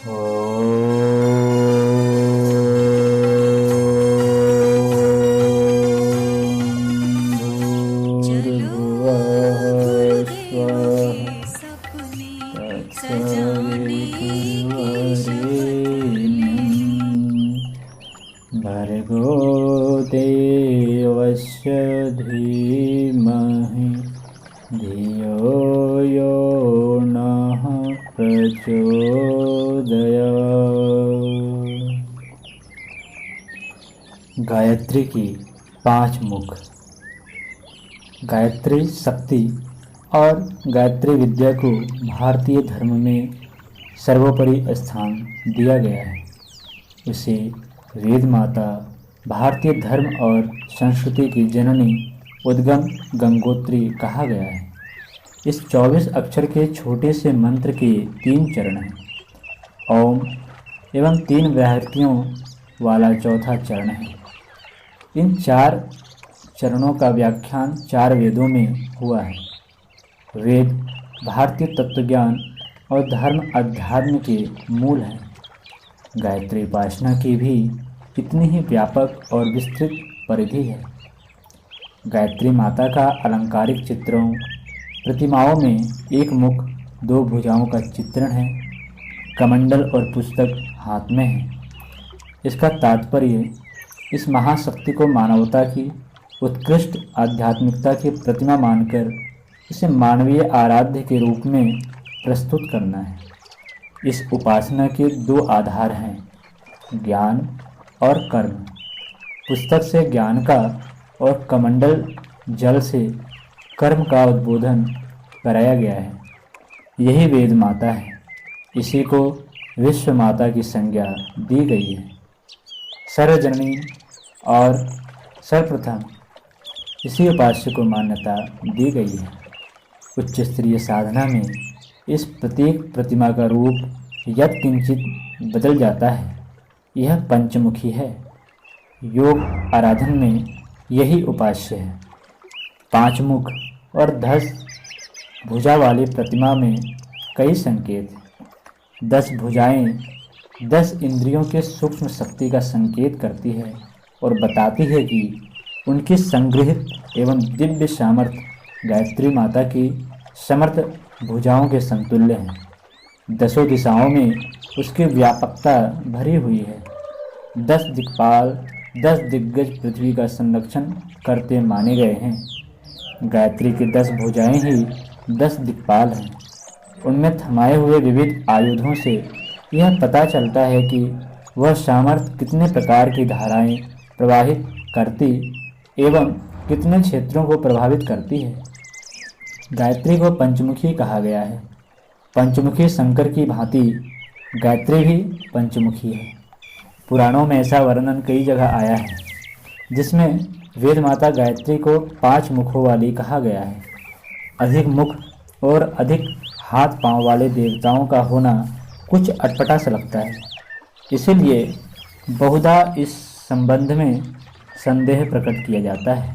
चलो गुरुदेव के सपने सजाने भर्गो देवस्य धीमहि धियो यो नः प्रचोदयात्। गायत्री की 5 मुख। गायत्री शक्ति और गायत्री विद्या को भारतीय धर्म में सर्वोपरि स्थान दिया गया है। उसे वेद माता, भारतीय धर्म और संस्कृति की जननी, उद्गम गंगोत्री कहा गया है। इस 24 अक्षर के छोटे से मंत्र के 3 चरण हैं। ओम एवं 3 व्याहृतियों वाला चौथा चरण है। इन 4 चरणों का व्याख्यान 4 वेदों में हुआ है। वेद भारतीय तत्वज्ञान और धर्म अध्यात्म के मूल हैं। गायत्री उपासना की भी इतनी ही व्यापक और विस्तृत परिधि है। गायत्री माता का अलंकारिक चित्रों, प्रतिमाओं में 1 मुख 2 भुजाओं का चित्रण है। कमंडल और पुस्तक हाथ में है। इसका तात्पर्य इस महाशक्ति को मानवता की उत्कृष्ट आध्यात्मिकता की प्रतिमा मानकर इसे मानवीय आराध्य के रूप में प्रस्तुत करना है। इस उपासना के 2 आधार हैं, ज्ञान और कर्म। पुस्तक से ज्ञान का और कमंडल जल से कर्म का उद्बोधन कराया गया है। यही वेद माता है। इसी को विश्व माता की संज्ञा दी गई है। सर्वजननी और सर्वप्रथम इसी उपास्य को मान्यता दी गई है। उच्च स्तरीय साधना में इस प्रत्येक प्रतिमा का रूप यत्किंचित बदल जाता है। यह पंचमुखी है। योग आराधन में यही उपास्य है। 5 मुख और 10 भुजा वाली प्रतिमा में कई संकेत हैं। 10 भुजाएं 10 इंद्रियों के सूक्ष्म शक्ति का संकेत करती है और बताती है कि उनकी संग्रहित एवं दिव्य सामर्थ्य गायत्री माता की समर्थ भुजाओं के समतुल्य हैं। 10 दिशाओं में उसकी व्यापकता भरी हुई है। 10 दिक्पाल 10 दिग्गज पृथ्वी का संरक्षण करते माने गए हैं। गायत्री की 10 भुजाएं ही 10 दिक्पाल हैं। उनमें थमाए हुए विविध आयुधों से यह पता चलता है कि वह सामर्थ्य कितने प्रकार की धाराएं प्रवाहित करती एवं कितने क्षेत्रों को प्रभावित करती है। गायत्री को पंचमुखी कहा गया है। पंचमुखी शंकर की भांति गायत्री भी पंचमुखी है। पुराणों में ऐसा वर्णन कई जगह आया है, जिसमें वेद माता गायत्री को 5 मुखों वाली कहा गया है। अधिक मुख और अधिक हाथ पांव वाले देवताओं का होना कुछ अटपटा सा लगता है। इसीलिए बहुधा इस संबंध में संदेह प्रकट किया जाता है।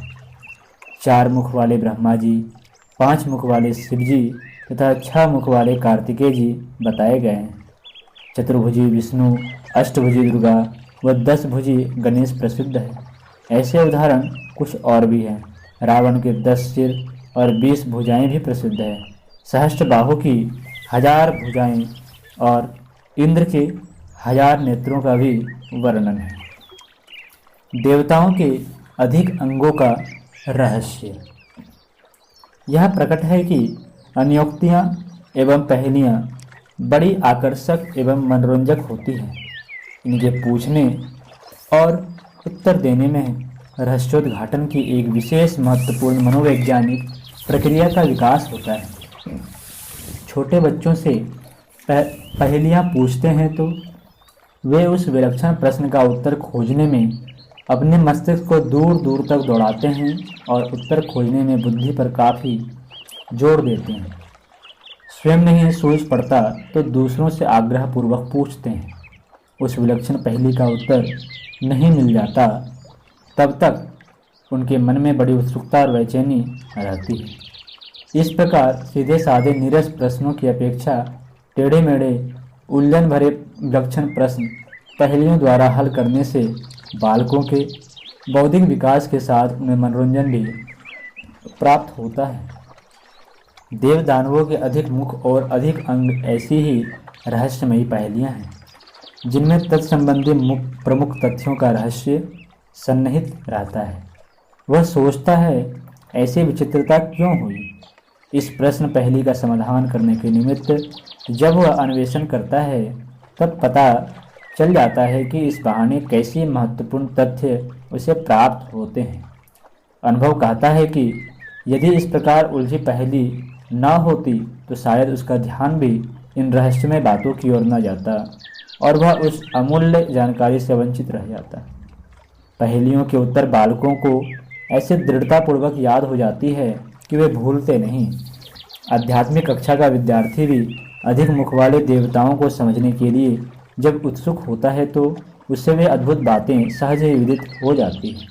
4 मुख वाले ब्रह्मा जी, 5 मुख वाले शिव जी तथा 6 मुख वाले कार्तिकेय जी बताए गए हैं। चतुर्भुजी विष्णु, अष्टभुजी दुर्गा व 10 भुजी गणेश प्रसिद्ध है। ऐसे उदाहरण कुछ और भी हैं। रावण के 10 सिर और 20 भुजाएं भी प्रसिद्ध है। सहस्त्रबाहु की 1000 भुजाएं और इंद्र के 1000 नेत्रों का भी वर्णन है। देवताओं के अधिक अंगों का रहस्य यह प्रकट है कि अन्योक्तियाँ एवं पहेलियाँ बड़ी आकर्षक एवं मनोरंजक होती हैं। इनके पूछने और उत्तर देने में रहस्योद्घाटन की एक विशेष महत्वपूर्ण मनोवैज्ञानिक प्रक्रिया का विकास होता है। छोटे बच्चों से पहेलियाँ पूछते हैं तो वे उस विलक्षण प्रश्न का उत्तर खोजने में अपने मस्तिष्क को दूर दूर तक दौड़ाते हैं और उत्तर खोजने में बुद्धि पर काफ़ी जोर देते हैं। स्वयं नहीं सूझ पड़ता तो दूसरों से आग्रहपूर्वक पूछते हैं। उस विलक्षण पहेली का उत्तर नहीं मिल जाता तब तक उनके मन में बड़ी उत्सुकता और बेचैनी रहती है। इस प्रकार सीधे साधे नीरस प्रश्नों की अपेक्षा टेढ़े मेढ़े उलझन भरे विलक्षण प्रश्न पहेलियों द्वारा हल करने से बालकों के बौद्धिक विकास के साथ उन्हें मनोरंजन भी प्राप्त होता है। देव दानवों के अधिक मुख और अधिक अंग ऐसी ही रहस्यमयी पहेलियां हैं जिनमें तत्संबंधी प्रमुख तथ्यों का रहस्य सन्निहित रहता है। वह सोचता है ऐसी विचित्रता क्यों हुई। इस प्रश्न पहेली का समाधान करने के निमित्त जब वह अन्वेषण करता है तब पता चल जाता है कि इस बहाने कैसे महत्वपूर्ण तथ्य उसे प्राप्त होते हैं। अनुभव कहता है कि यदि इस प्रकार उलझी पहेली न होती तो शायद उसका ध्यान भी इन रहस्यमय बातों की ओर न जाता और वह उस अमूल्य जानकारी से वंचित रह जाता। पहेलियों के उत्तर बालकों को ऐसे दृढ़तापूर्वक याद हो जाती है कि वे भूलते नहीं। आध्यात्मिक कक्षा का विद्यार्थी भी अधिक मुख वाले देवताओं को समझने के लिए जब उत्सुक होता है तो उससे वे अद्भुत बातें सहज ही विदित हो जाती हैं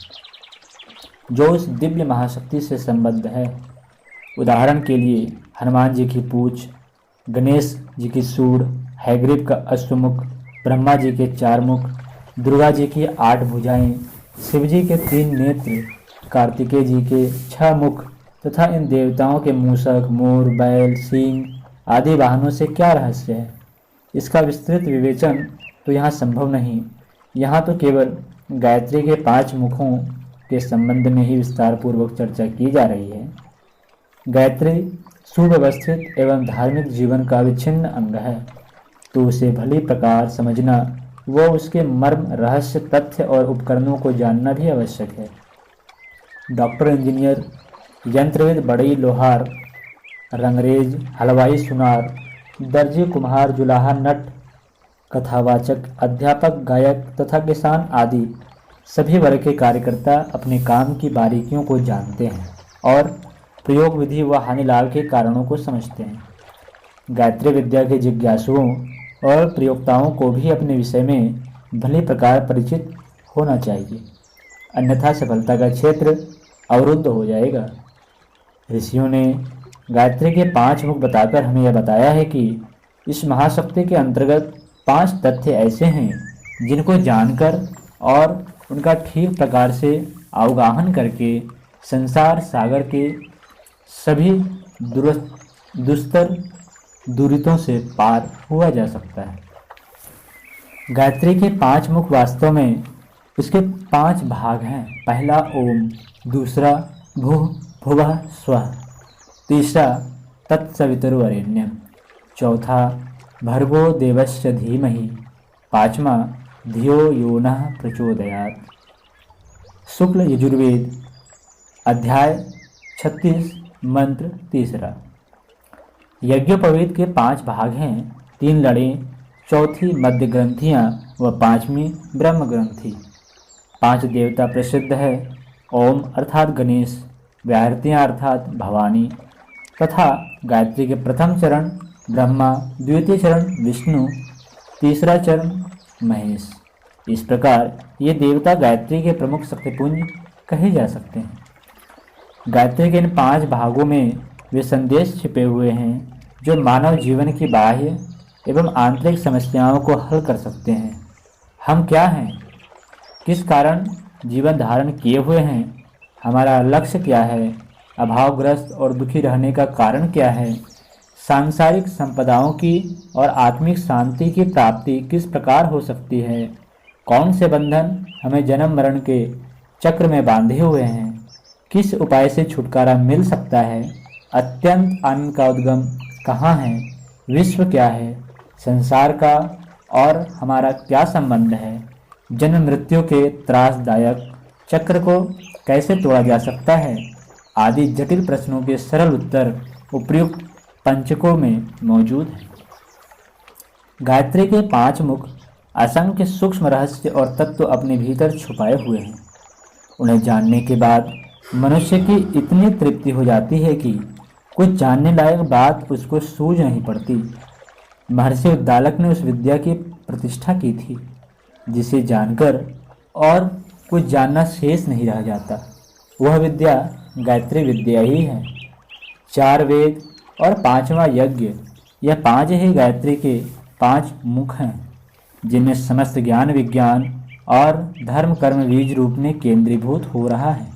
जो उस दिव्य महाशक्ति से संबद्ध है। उदाहरण के लिए हनुमान जी की पूँछ, गणेश जी की सूंड, हैग्रीव का अश्वमुख, ब्रह्मा जी के 4 मुख, दुर्गा जी की 8 भुजाएं, शिव जी के 3 नेत्र, कार्तिकेय जी के 6 मुख तथा इन देवताओं के मूषक, मोर, बैल, सींग आदि वाहनों से क्या रहस्य है। इसका विस्तृत विवेचन तो यहाँ संभव नहीं। यहाँ तो केवल गायत्री के 5 मुखों के संबंध में ही विस्तार पूर्वक चर्चा की जा रही है। गायत्री सुव्यवस्थित एवं धार्मिक जीवन का विच्छिन्न अंग है, तो उसे भली प्रकार समझना व उसके मर्म, रहस्य, तथ्य और उपकरणों को जानना भी आवश्यक है। डॉक्टर, इंजीनियर, यंत्रविद, बढ़ई, लोहार, रंगरेज, हलवाई, सुनार, दर्जी, कुम्हार, जुलाहा, नट, कथावाचक, अध्यापक, गायक तथा किसान आदि सभी वर्ग के कार्यकर्ता अपने काम की बारीकियों को जानते हैं और प्रयोग विधि व हानिलाभ के कारणों को समझते हैं। गायत्री विद्या के जिज्ञासुओं और प्रयोक्ताओं को भी अपने विषय में भली प्रकार परिचित होना चाहिए, अन्यथा सफलता का क्षेत्र अवरुद्ध हो जाएगा। ऋषियों ने गायत्री के 5 मुख बताकर हमें यह बताया है कि इस महाशक्ति के अंतर्गत 5 तथ्य ऐसे हैं जिनको जानकर और उनका ठीक प्रकार से अवगाहन करके संसार सागर के सभी दुस्तर दूरितों से पार हुआ जा सकता है। गायत्री के 5 मुख वास्तव में इसके 5 भाग हैं। पहला ओम, दूसरा भुः भुवः स्वः, तीसरा तत्सवितुर्वरेण्यम, चौथा भर्गो देवस्य धीमहि, 5वां धियो यो नः प्रचोदयात्। शुक्ल यजुर्वेद अध्याय 36 मंत्र 3। यज्ञोपवीत के 5 भाग हैं, 3 लड़ें, चौथी मध्य ग्रंथियाँ व 5वीं ब्रह्म ग्रंथि। 5 देवता प्रसिद्ध है, ओम अर्थात गणेश, व्याहृतियाँ अर्थात भवानी तथा गायत्री के प्रथम चरण ब्रह्मा, द्वितीय चरण विष्णु, तीसरा चरण महेश। इस प्रकार ये देवता गायत्री के प्रमुख शक्तिपुंज कहे जा सकते हैं। गायत्री के इन 5 भागों में वे संदेश छिपे हुए हैं जो मानव जीवन की बाह्य एवं आंतरिक समस्याओं को हल कर सकते हैं। हम क्या हैं, किस कारण जीवन धारण किए हुए हैं, हमारा लक्ष्य क्या है, अभावग्रस्त और दुखी रहने का कारण क्या है, सांसारिक संपदाओं की और आत्मिक शांति की प्राप्ति किस प्रकार हो सकती है, कौन से बंधन हमें जन्म मरण के चक्र में बांधे हुए हैं, किस उपाय से छुटकारा मिल सकता है, अत्यंत आनंद का उद्गम कहाँ है, विश्व क्या है, संसार का और हमारा क्या संबंध है, जन्म मृत्यु के त्रासदायक चक्र को कैसे तोड़ा जा सकता है आदि जटिल प्रश्नों के सरल उत्तर उपयुक्त पंचकों में मौजूद हैं। गायत्री के 5 मुख असंख्य सूक्ष्म रहस्य और तत्व अपने भीतर छुपाए हुए हैं। उन्हें जानने के बाद मनुष्य की इतनी तृप्ति हो जाती है कि कुछ जानने लायक बात उसको सूझ नहीं पड़ती। महर्षि उद्दालक ने उस विद्या की प्रतिष्ठा की थी जिसे जानकर और कुछ जानना शेष नहीं रह जाता। वह विद्या गायत्री विद्या ही है। 4 वेद और 5वां यज्ञ, यह 5 ही गायत्री के 5 मुख हैं, जिनमें समस्त ज्ञान विज्ञान और धर्म कर्म बीज रूप में केंद्रीभूत हो रहा है।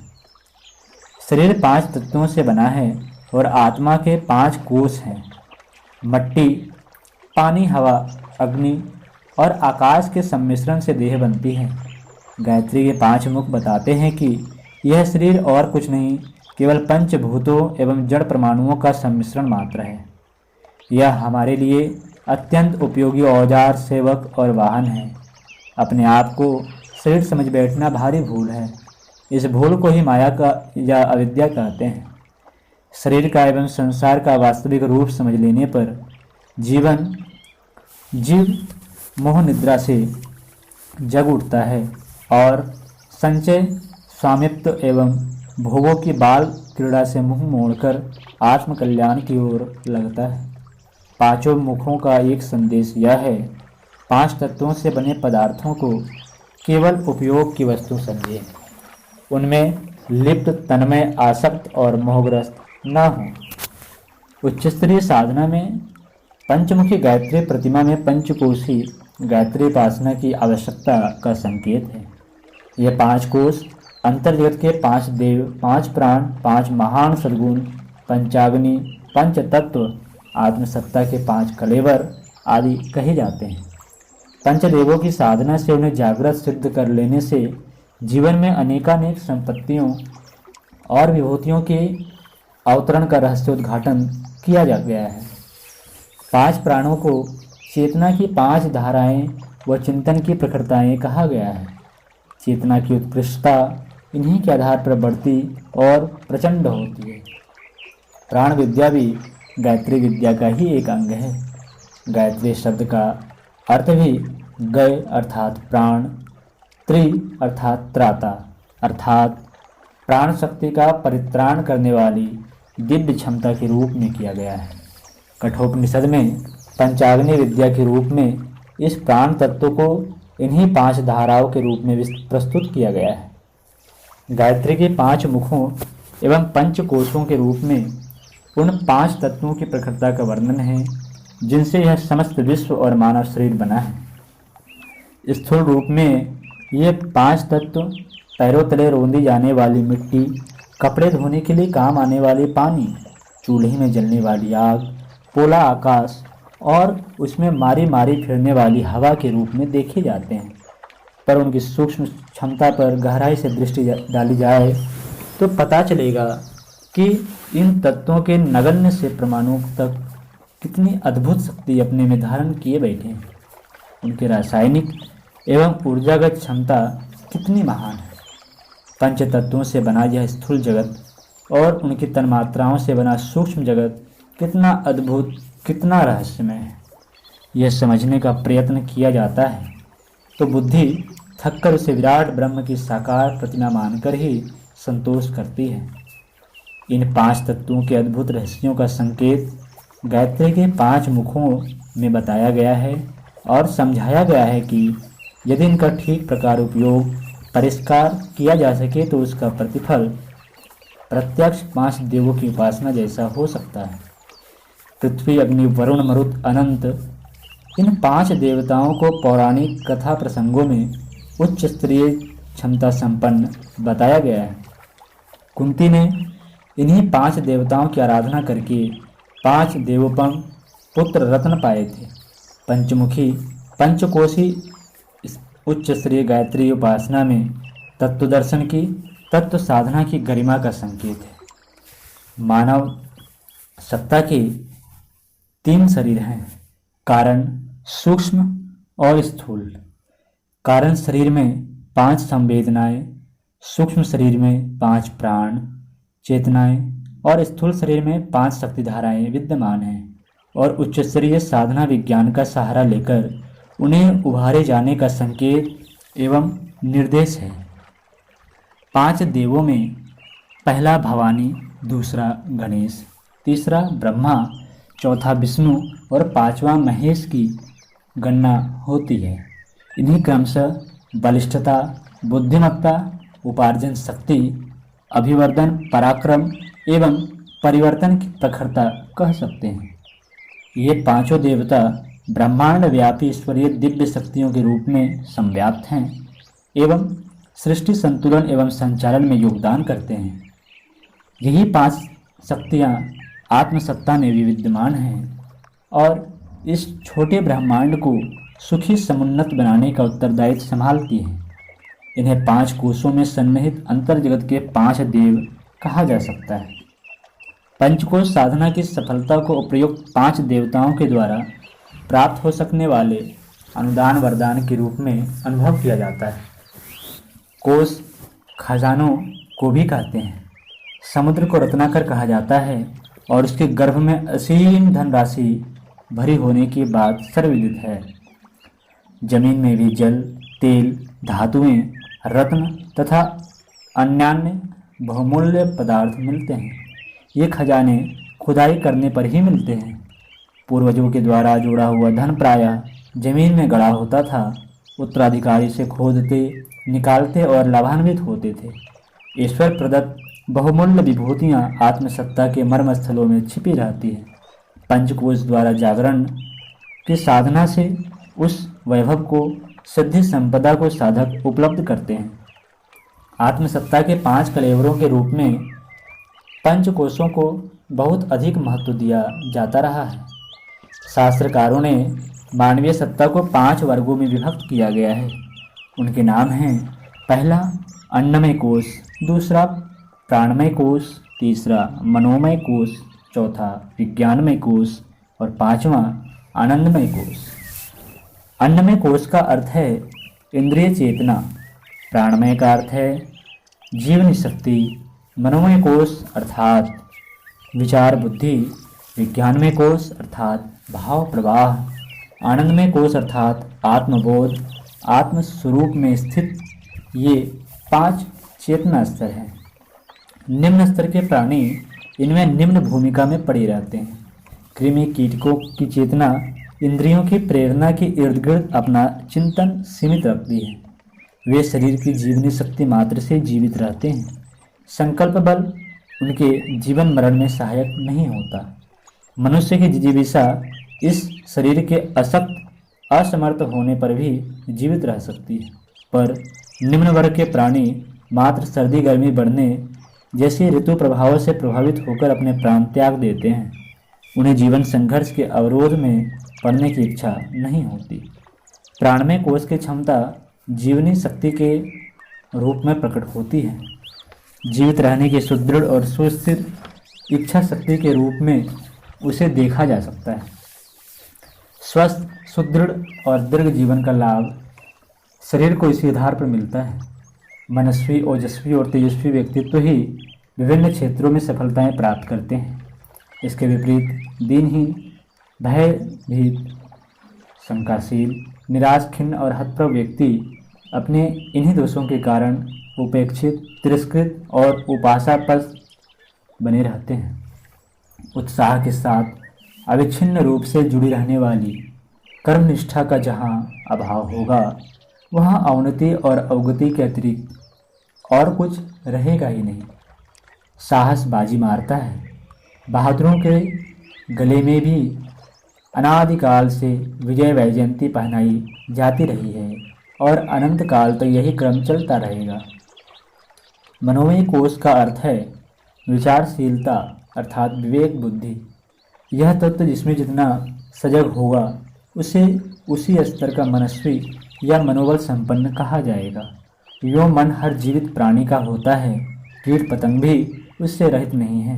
शरीर 5 तत्वों से बना है और आत्मा के 5 कोष हैं। मट्टी, पानी, हवा, अग्नि और आकाश के सम्मिश्रण से देह बनती है। गायत्री के 5 मुख बताते हैं कि यह शरीर और कुछ नहीं, केवल पंचभूतों एवं जड़ परमाणुओं का सम्मिश्रण मात्र है। यह हमारे लिए अत्यंत उपयोगी औजार, सेवक और वाहन है। अपने आप को शरीर समझ बैठना भारी भूल है। इस भूल को ही माया का या अविद्या कहते हैं। शरीर का एवं संसार का वास्तविक रूप समझ लेने पर जीव मोह निद्रा से जग उठता है और संचय, स्वामित्व एवं भोगों की बाल क्रीड़ा से मुंह मोड़कर आत्मकल्याण की ओर लगता है। 5 मुखों का एक संदेश यह है, 5 तत्वों से बने पदार्थों को केवल उपयोग की वस्तु समझें, उनमें लिप्त, तन्मय, आसक्त और मोहग्रस्त न हों। उच्च स्तरीय साधना में पंचमुखी गायत्री प्रतिमा में पंचकोशी गायत्री उपासना की आवश्यकता का संकेत है। यह 5 कोश अंतर्जगत के 5 देव, 5 प्राण, 5 महान सद्गुण, पंचाग्नि, पंच तत्व, आत्मसत्ता के 5 कलेवर आदि कहे जाते हैं। पंचदेवों की साधना से उन्हें जागृत सिद्ध कर लेने से जीवन में अनेकानेक संपत्तियों और विभूतियों के अवतरण का रहस्योद्घाटन किया जा गया है। 5 प्राणों को चेतना की 5 धाराएं व चिंतन की प्रखरताएं कहा गया है। चेतना की उत्कृष्टता इन्हीं के आधार पर बढ़ती और प्रचंड होती है। प्राण विद्या भी गायत्री विद्या का ही एक अंग है। गायत्री शब्द का अर्थ भी गय अर्थात प्राण, त्रि अर्थात त्राता अर्थात प्राण शक्ति का परित्राण करने वाली दिव्य क्षमता के रूप में किया गया है। कठोपनिषद में पंचाग्नि विद्या के रूप में इस प्राण तत्व को इन्हीं 5 धाराओं के रूप में प्रस्तुत किया गया है। गायत्री के 5 मुखों एवं पंचकोशों के रूप में उन 5 तत्वों की प्रखरता का वर्णन है जिनसे यह समस्त विश्व और मानव शरीर बना है। स्थूल रूप में ये 5 तत्व पैरों तले रौंदी जाने वाली मिट्टी, कपड़े धोने के लिए काम आने वाले पानी, चूल्हे में जलने वाली आग, पोला आकाश और उसमें मारी मारी फिरने वाली हवा के रूप में देखे जाते हैं। पर उनकी सूक्ष्म क्षमता पर गहराई से दृष्टि डाली जाए तो पता चलेगा कि इन तत्वों के नगण्य से परमाणु तक कितनी अद्भुत शक्ति अपने में धारण किए बैठे हैं। उनके रासायनिक एवं ऊर्जागत क्षमता कितनी महान है। पंच तत्वों से बना यह स्थूल जगत और उनकी तन्मात्राओं से बना सूक्ष्म जगत कितना अद्भुत, कितना रहस्यमय है। यह समझने का प्रयत्न किया जाता है तो बुद्धि थककर उसे विराट ब्रह्म की साकार प्रतिमा मानकर ही संतोष करती है। इन 5 तत्वों के अद्भुत रहस्यों का संकेत गायत्री के 5 मुखों में बताया गया है और समझाया गया है कि यदि इनका ठीक प्रकार उपयोग, परिष्कार किया जा सके तो उसका प्रतिफल प्रत्यक्ष 5 देवों की उपासना जैसा हो सकता है। पृथ्वी, अग्नि, वरुण, मरुत, अनंत, इन 5 देवताओं को पौराणिक कथा प्रसंगों में उच्च स्तरीय क्षमता संपन्न बताया गया है। कुंती ने इन्हीं 5 देवताओं की आराधना करके 5 देवोपम पुत्र रत्न पाए थे। पंचमुखी, पंचकोशी उच्च स्तरीय गायत्री उपासना में तत्व दर्शन की, तत्व साधना की गरिमा का संकेत है। मानव सत्ता के 3 शरीर हैं, कारण, सूक्ष्म और स्थूल। कारण शरीर में 5 संवेदनाएं, सूक्ष्म शरीर में 5 प्राण चेतनाएं और स्थूल शरीर में 5 शक्तिधाराएं विद्यमान हैं और उच्च स्तरीय साधना विज्ञान का सहारा लेकर उन्हें उभारे जाने का संकेत एवं निर्देश है। 5 देवों में पहला भवानी, दूसरा गणेश, तीसरा ब्रह्मा, चौथा विष्णु और 5वां महेश की गणना होती है। इन्हीं क्रमशः बलिष्ठता, बुद्धिमत्ता, उपार्जन शक्ति, अभिवर्धन, पराक्रम एवं परिवर्तन की प्रखरता कह सकते हैं। ये 5 देवता ब्रह्मांड व्यापी ईश्वरीय दिव्य शक्तियों के रूप में संव्याप्त हैं एवं सृष्टि संतुलन एवं संचालन में योगदान करते हैं। यही 5 शक्तियाँ आत्मसत्ता में भी विद्यमान हैं और इस छोटे ब्रह्मांड को सुखी समुन्नत बनाने का उत्तरदायित्व संभालती हैं। इन्हें 5 कोशों में सन्निहित अंतर जगत के 5 देव कहा जा सकता है। पंचकोश साधना की सफलता को उपयुक्त 5 देवताओं के द्वारा प्राप्त हो सकने वाले अनुदान वरदान के रूप में अनुभव किया जाता है। कोश खजानों को भी कहते हैं। समुद्र को रत्नाकर कहा जाता है और उसके गर्भ में असीम धनराशि भरी होने की बात सर्वविदित है। जमीन में भी जल, तेल, धातुएं, रत्न तथा अन्यान्य बहुमूल्य पदार्थ मिलते हैं। ये खजाने खुदाई करने पर ही मिलते हैं। पूर्वजों के द्वारा जोड़ा हुआ धन प्रायः जमीन में गड़ा होता था। उत्तराधिकारी से खोदते, निकालते और लाभान्वित होते थे। ईश्वर प्रदत्त बहुमूल्य विभूतियाँ आत्मसत्ता के मर्म स्थलों में छिपी रहती हैं। पंचकोश द्वारा जागरण की साधना से उस वैभव को, सिद्धि संपदा को साधक उपलब्ध करते हैं। आत्मसत्ता के 5 कलेवरों के रूप में पंचकोशों को बहुत अधिक महत्व दिया जाता रहा है। शास्त्रकारों ने मानवीय सत्ता को 5 वर्गों में विभक्त किया गया है। उनके नाम हैं: पहला अन्नमय कोश, दूसरा प्राणमय कोश, तीसरा मनोमय कोश, चौथा विज्ञानमय कोश और 5वां आनंदमय कोश। अन्नमय कोश का अर्थ है इंद्रिय चेतना, प्राणमय का अर्थ है जीवनी शक्ति, मनोमय कोश अर्थात विचार बुद्धि, विज्ञानमय कोश अर्थात भाव प्रवाह, आनंदमय कोश अर्थात आत्मबोध, आत्मस्वरूप में स्थित। ये 5 चेतना स्तर हैं। निम्न स्तर के प्राणी इनमें निम्न भूमिका में पड़े रहते हैं। कृमि कीटकों की चेतना इंद्रियों की प्रेरणा के इर्द गिर्द अपना चिंतन सीमित रखती है। वे शरीर की जीवनी शक्ति मात्र से जीवित रहते हैं। संकल्प बल उनके जीवन मरण में सहायक नहीं होता। मनुष्य की जिजीविषा इस शरीर के अशक्त असमर्थ होने पर भी जीवित रह सकती है, पर निम्न वर्ग के प्राणी मात्र सर्दी गर्मी बढ़ने जैसी ऋतु प्रभावों से प्रभावित होकर अपने प्राण त्याग देते हैं। उन्हें जीवन संघर्ष के अवरोध में पड़ने की इच्छा नहीं होती। प्राणमय कोश की क्षमता जीवनी शक्ति के रूप में प्रकट होती है। जीवित रहने की सुदृढ़ और सुस्थिर इच्छा शक्ति के रूप में उसे देखा जा सकता है। स्वस्थ, सुदृढ़ और दीर्घ जीवन का लाभ शरीर को इसी आधार पर मिलता है। मनस्वी, ओजस्वी और तेजस्वी व्यक्तित्व ही विभिन्न क्षेत्रों में सफलताएं प्राप्त करते हैं। इसके विपरीत दीनहीन, भयभीत, शंकाशील, निराश, खिन्न और हतप्रभ व्यक्ति अपने इन्हीं दोषों के कारण उपेक्षित, तिरस्कृत और उपासापद बने रहते हैं। उत्साह के साथ अविच्छिन्न रूप से जुड़ी रहने वाली कर्मनिष्ठा का जहाँ अभाव होगा, वहाँ अवनति और अवगति के अतिरिक्त और कुछ रहेगा ही नहीं। साहस बाजी मारता है। बहादुरों के गले में भी अनादिकाल से विजय वैजयंती पहनाई जाती रही है और अनंत काल तक यही क्रम चलता रहेगा। मनोमय कोश का अर्थ है विचारशीलता अर्थात विवेक बुद्धि। यह तत्व जिसमें जितना सजग होगा उसे उसी स्तर का मनस्वी या मनोबल संपन्न कहा जाएगा। यो मन हर जीवित प्राणी का होता है, कीट पतंग भी उससे रहित नहीं है,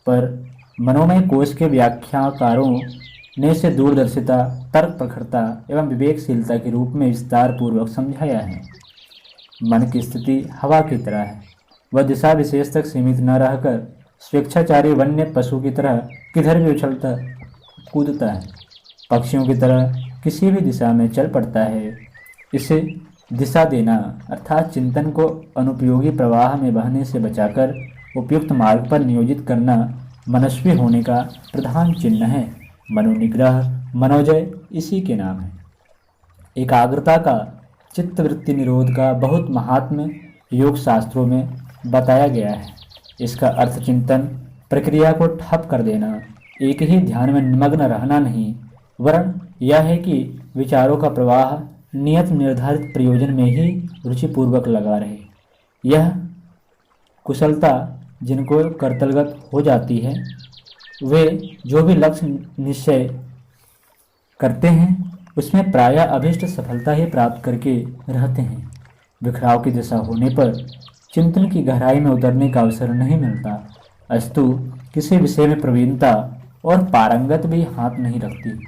पर मनोमय कोश के व्याख्याकारों ने इसे दूरदर्शिता, तर्क प्रखरता एवं विवेकशीलता के रूप में विस्तार पूर्वक समझाया है। मन की स्थिति हवा की तरह है। वह दिशा विशेष तक सीमित न रहकर स्वेच्छाचारी वन्य पशु की तरह किधर भी उछलता कूदता है, पक्षियों की तरह किसी भी दिशा में चल पड़ता है। इसे दिशा देना अर्थात चिंतन को अनुपयोगी प्रवाह में बहने से बचाकर उपयुक्त मार्ग पर नियोजित करना मनस्वी होने का प्रधान चिन्ह है। मनोनिग्रह, मनोजय इसी के नाम है। एकाग्रता का, चित्तवृत्ति निरोध का बहुत महात्म्य योग शास्त्रों में बताया गया है। इसका अर्थ चिंतन प्रक्रिया को ठप कर देना, एक ही ध्यान में निमग्न रहना नहीं, वरन यह है कि विचारों का प्रवाह नियत निर्धारित प्रयोजन में ही रुचिपूर्वक लगा रहे। यह कुशलता जिनको कर्तलगत हो जाती है, वे जो भी लक्ष्य निश्चय करते हैं उसमें प्रायः अभीष्ट सफलता ही प्राप्त करके रहते हैं। बिखराव की दशा होने पर चिंतन की गहराई में उतरने का अवसर नहीं मिलता, अस्तु किसी विषय में प्रवीणता और पारंगत भी हाथ नहीं रखती।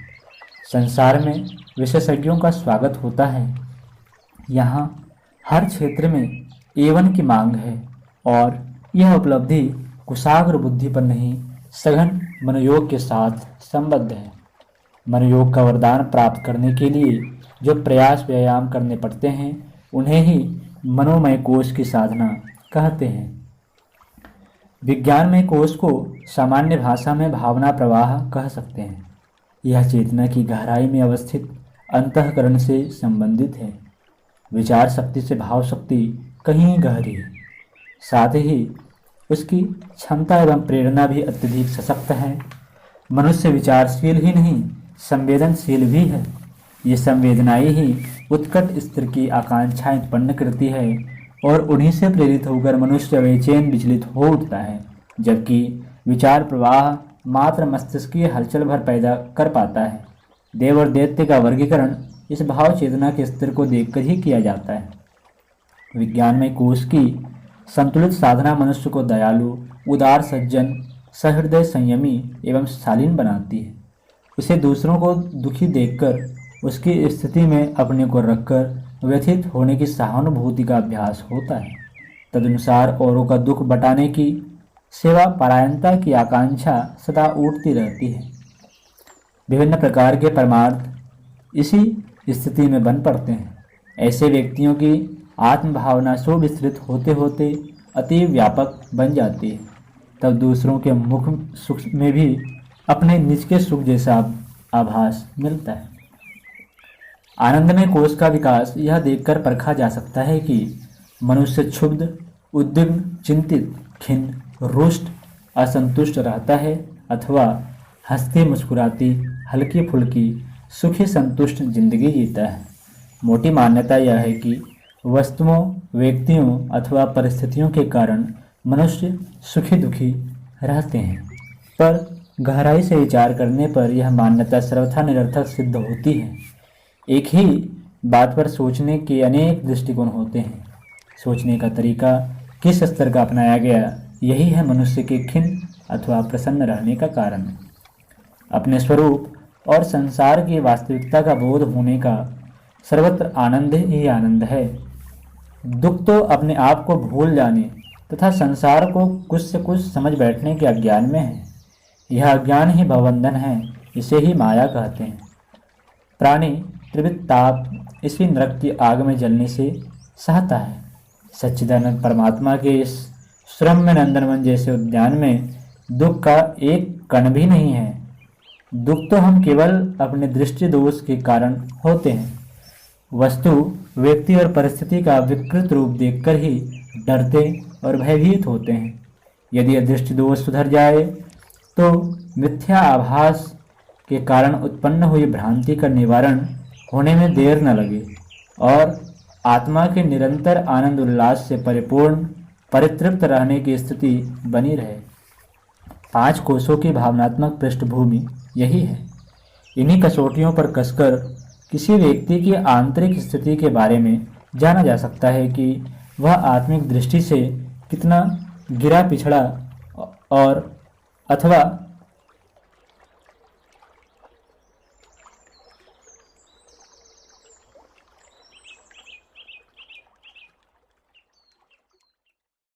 संसार में विशेषज्ञों का स्वागत होता है। यहाँ हर क्षेत्र में एवन की मांग है और यह उपलब्धि कुशाग्र बुद्धि पर नहीं, सघन मनोयोग के साथ संबद्ध है। मनोयोग का वरदान प्राप्त करने के लिए जो प्रयास व्यायाम करने पड़ते हैं उन्हें ही मनोमय कोश की साधना कहते हैं। विज्ञानमय कोश को सामान्य भाषा में भावना प्रवाह कह सकते हैं। यह चेतना की गहराई में अवस्थित अंतःकरण से संबंधित है। विचार शक्ति से भाव शक्ति कहीं गहरी है, साथ ही उसकी क्षमता एवं प्रेरणा भी अत्यधिक सशक्त है। मनुष्य विचारशील ही नहीं, संवेदनशील भी है। ये संवेदनाएं ही उत्कट स्तर की आकांक्षाएं उत्पन्न करती है और उन्हीं से प्रेरित होकर मनुष्य बेचैन विचलित हो उठता है, जबकि विचार प्रवाह मात्र मस्तिष्कीय हलचल भर पैदा कर पाता है। देव और दैत्य का वर्गीकरण इस भाव चेतना के स्तर को देखकर ही किया जाता है। विज्ञान में कोश की संतुलित साधना मनुष्य को दयालु, उदार, सज्जन, सहृदय, संयमी एवं शालीन बनाती है। उसे दूसरों को दुखी देखकर उसकी स्थिति में अपने को रखकर व्यथित होने की सहानुभूति का अभ्यास होता है। तदनुसार औरों का दुख बटाने की सेवा परायणता की आकांक्षा सदा उठती रहती है। विभिन्न प्रकार के परमार्थ इसी स्थिति में बन पड़ते हैं। ऐसे व्यक्तियों की आत्मभावना सुविस्तृत होते होते अति व्यापक बन जाती है। तब दूसरों के मुख सुख में भी अपने निज के सुख जैसा आभास मिलता है। आनंदमय कोश का विकास यह देखकर परखा जा सकता है कि मनुष्य क्षुब्ध, उद्विग्न, चिंतित, खिन्न, रुष्ट, असंतुष्ट रहता है अथवा हंसती मुस्कुराती, हल्की फुल्की, सुखी संतुष्ट जिंदगी जीता है। मोटी मान्यता यह है कि वस्तुओं, व्यक्तियों अथवा परिस्थितियों के कारण मनुष्य सुखी दुखी रहते हैं, पर गहराई से विचार करने पर यह मान्यता सर्वथा निरर्थक सिद्ध होती है। एक ही बात पर सोचने के अनेक दृष्टिकोण होते हैं। सोचने का तरीका किस स्तर का अपनाया गया, यही है मनुष्य के खिन्न अथवा प्रसन्न रहने का कारण। अपने स्वरूप और संसार की वास्तविकता का बोध होने का सर्वत्र आनंद ही आनंद है। दुख तो अपने आप को भूल जाने तथा संसार को कुछ से कुछ समझ बैठने के अज्ञान में है। यह अज्ञान ही भवबंधन है, इसे ही माया कहते हैं। प्राणी त्रिविध ताप इसी नरक की आग में जलने से सहता है। सच्चिदानंद परमात्मा के इस श्रम्य नंदनवन जैसे उद्यान में दुख का एक कण भी नहीं है। दुख तो हम केवल अपने दृष्टि दोष के कारण होते हैं। वस्तु, व्यक्ति और परिस्थिति का विकृत रूप देखकर ही डरते और भयभीत होते हैं। यदि यह दृष्टि दोष सुधर जाए तो मिथ्या आभास के कारण उत्पन्न हुई भ्रांति का निवारण होने में देर न लगे और आत्मा के निरंतर आनंद उल्लास से परिपूर्ण परितृप्त रहने की स्थिति बनी रहे। 5 कोशों की भावनात्मक पृष्ठभूमि यही है। इन्हीं कसौटियों पर कसकर किसी व्यक्ति की आंतरिक स्थिति के बारे में जाना जा सकता है कि वह आत्मिक दृष्टि से कितना गिरा पिछड़ा और अथवा